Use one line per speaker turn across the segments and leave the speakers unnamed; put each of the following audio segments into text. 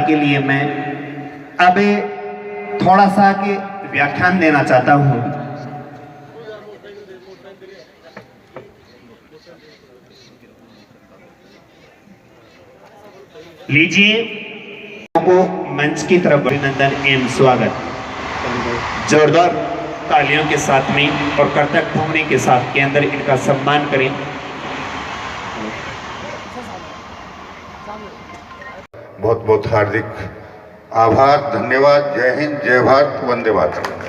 के लिए मैं अब थोड़ा सा के व्याख्यान देना चाहता हूं। लीजिए को मंच की तरफ अभिनंदन एवं स्वागत। जोरदार तालियों के साथ में और कर्तव्य भूमि के साथ के अंदर इनका सम्मान करें।
बहुत बहुत हार्दिक आभार, धन्यवाद। जय हिंद, जय भारत, वंदे मातरम।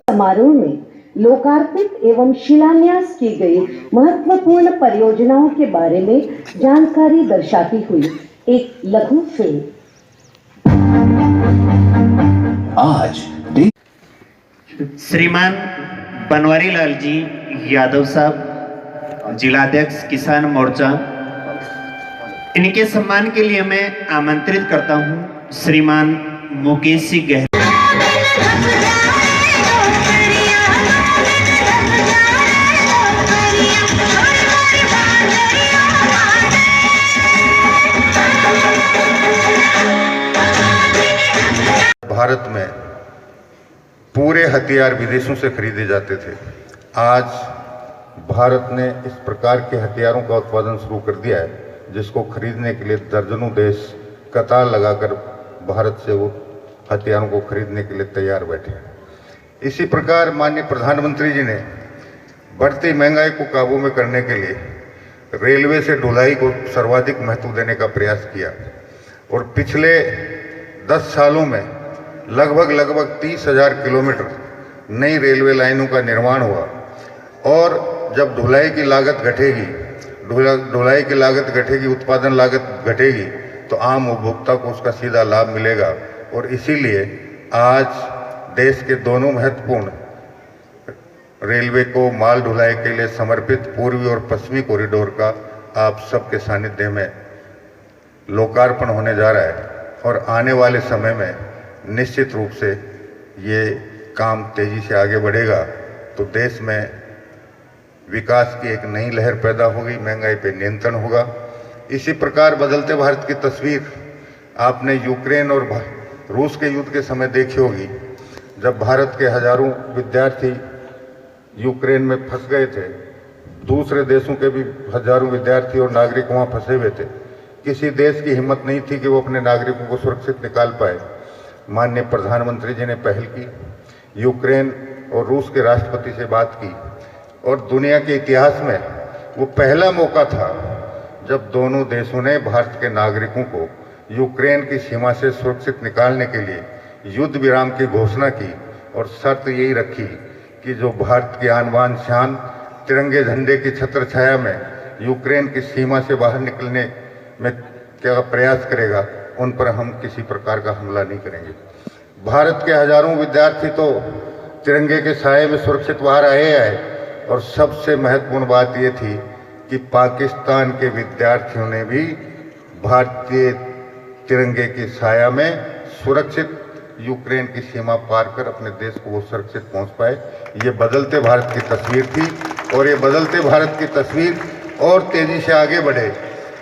समारोह में लोकार्पित एवं शिलान्यास की गई महत्वपूर्ण परियोजनाओं के बारे में जानकारी दर्शाती हुई एक लघु फिल्म।
आज
श्रीमान बनवारी लाल जी यादव साहब, जिलाध्यक्ष किसान मोर्चा, इनके सम्मान के लिए मैं आमंत्रित करता हूं श्रीमान मुकेश सिंह गहलोत।
भारत में पूरे हथियार विदेशों से खरीदे जाते थे। आज भारत ने इस प्रकार के हथियारों का उत्पादन शुरू कर दिया है जिसको खरीदने के लिए दर्जनों देश कतार लगाकर भारत से वो हथियारों को खरीदने के लिए तैयार बैठे हैं। इसी प्रकार माननीय प्रधानमंत्री जी ने बढ़ती महंगाई को काबू में करने के लिए रेलवे से ढुलाई को सर्वाधिक महत्व देने का प्रयास किया और पिछले 10 सालों में लगभग 30,000 किलोमीटर नई रेलवे लाइनों का निर्माण हुआ। और जब ढुलाई की लागत घटेगी, उत्पादन लागत घटेगी, तो आम उपभोक्ता को उसका सीधा लाभ मिलेगा। और इसीलिए आज देश के दोनों महत्वपूर्ण रेलवे को माल ढुलाई के लिए समर्पित पूर्वी और पश्चिमी कॉरिडोर का आप सबके सानिध्य में लोकार्पण होने जा रहा है। और आने वाले समय में निश्चित रूप से ये काम तेजी से आगे बढ़ेगा तो देश में विकास की एक नई लहर पैदा होगी, महंगाई पे नियंत्रण होगा। इसी प्रकार बदलते भारत की तस्वीर आपने यूक्रेन और रूस के युद्ध के समय देखी होगी, जब भारत के हजारों विद्यार्थी यूक्रेन में फंस गए थे, दूसरे देशों के भी हजारों विद्यार्थी और नागरिक वहाँ फंसे हुए थे। किसी देश की हिम्मत नहीं थी कि वो अपने नागरिकों को सुरक्षित निकाल पाए। माननीय प्रधानमंत्री जी ने पहल की, यूक्रेन और रूस के राष्ट्रपति से बात की और दुनिया के इतिहास में वो पहला मौका था जब दोनों देशों ने भारत के नागरिकों को यूक्रेन की सीमा से सुरक्षित निकालने के लिए युद्ध विराम की घोषणा की और शर्त यही रखी कि जो भारत की आन बान शान तिरंगे झंडे की छत्र छाया में यूक्रेन की सीमा से बाहर निकलने में क्या प्रयास करेगा, उन पर हम किसी प्रकार का हमला नहीं करेंगे। भारत के हजारों विद्यार्थी तो तिरंगे के साए में सुरक्षित बाहर आए और सबसे महत्वपूर्ण बात ये थी कि पाकिस्तान के विद्यार्थियों ने भी भारतीय तिरंगे की साया में सुरक्षित यूक्रेन की सीमा पार कर अपने देश को वो सुरक्षित पहुंच पाए। ये बदलते भारत की तस्वीर थी और ये बदलते भारत की तस्वीर और तेजी से आगे बढ़े।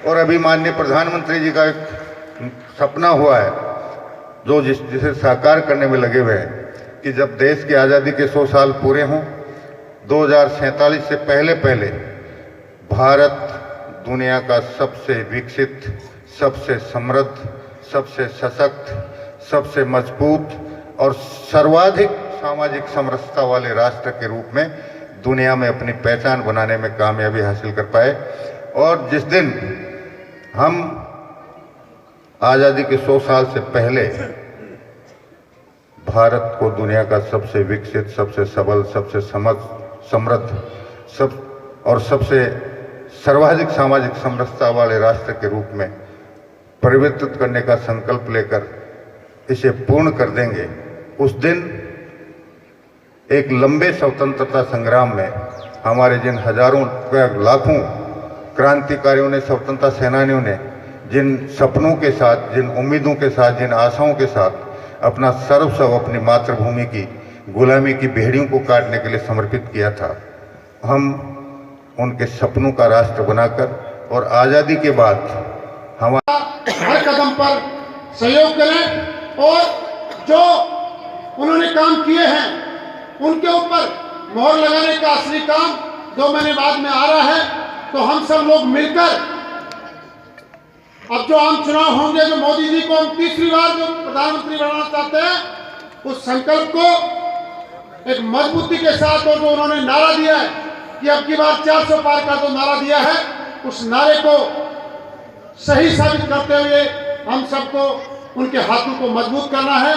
और अभी माननीय प्रधानमंत्री जी का एक सपना हुआ है जो जिसे साकार करने में लगे हुए हैं कि जब देश की आज़ादी के 100 साल पूरे हों, 2047 से पहले भारत दुनिया का सबसे विकसित, सबसे समृद्ध, सबसे सशक्त, सबसे मजबूत और सर्वाधिक सामाजिक समरसता वाले राष्ट्र के रूप में दुनिया में अपनी पहचान बनाने में कामयाबी हासिल कर पाए। और जिस दिन हम आज़ादी के 100 साल से पहले भारत को दुनिया का सबसे विकसित, सबसे सबल, सबसे समृद्ध और सबसे सर्वाधिक सामाजिक समरसता वाले राष्ट्र के रूप में परिवर्तित करने का संकल्प लेकर इसे पूर्ण कर देंगे, उस दिन एक लंबे स्वतंत्रता संग्राम में हमारे जिन हजारों लाखों क्रांतिकारियों ने, स्वतंत्रता सेनानियों ने जिन सपनों के साथ, जिन उम्मीदों के साथ, जिन आशाओं के साथ अपना सर्वस्व अपनी मातृभूमि की गुलामी की बेड़ियों को काटने के लिए समर्पित किया था, हम उनके सपनों का राष्ट्र बनाकर और आज़ादी के बाद हमारा
हर कदम पर सहयोग करें और जो उन्होंने काम किए हैं उनके ऊपर मोहर लगाने का असली काम 2 महीने बाद में आ रहा है। तो हम सब लोग मिलकर अब जो आम चुनाव होंगे, जो मोदी जी को हम तीसरी बार जो प्रधानमंत्री बनाना चाहते हैं, उस संकल्प को एक मजबूती के साथ, और जो उन्होंने नारा दिया है कि अब की बार 400 पार का जो नारा दिया है, उस नारे को सही साबित करते हुए हम सबको उनके हाथों को मजबूत करना है।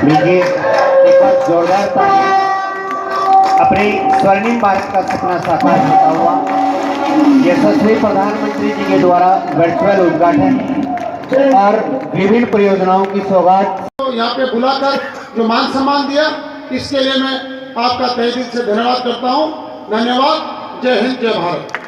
लीजिए एक बार जोरदार ताली। अपने स्वर्णिम भारत का सपना साकार होता हुआ यशस्वी प्रधानमंत्री जी के द्वारा वर्चुअल उद्घाटन और विभिन्न परियोजनाओं की सौगात
तो यहाँ पे बुलाकर जो मान सम्मान दिया, इसके लिए मैं आपका तहे दिल से धन्यवाद करता हूँ। धन्यवाद। जय हिंद, जय भारत।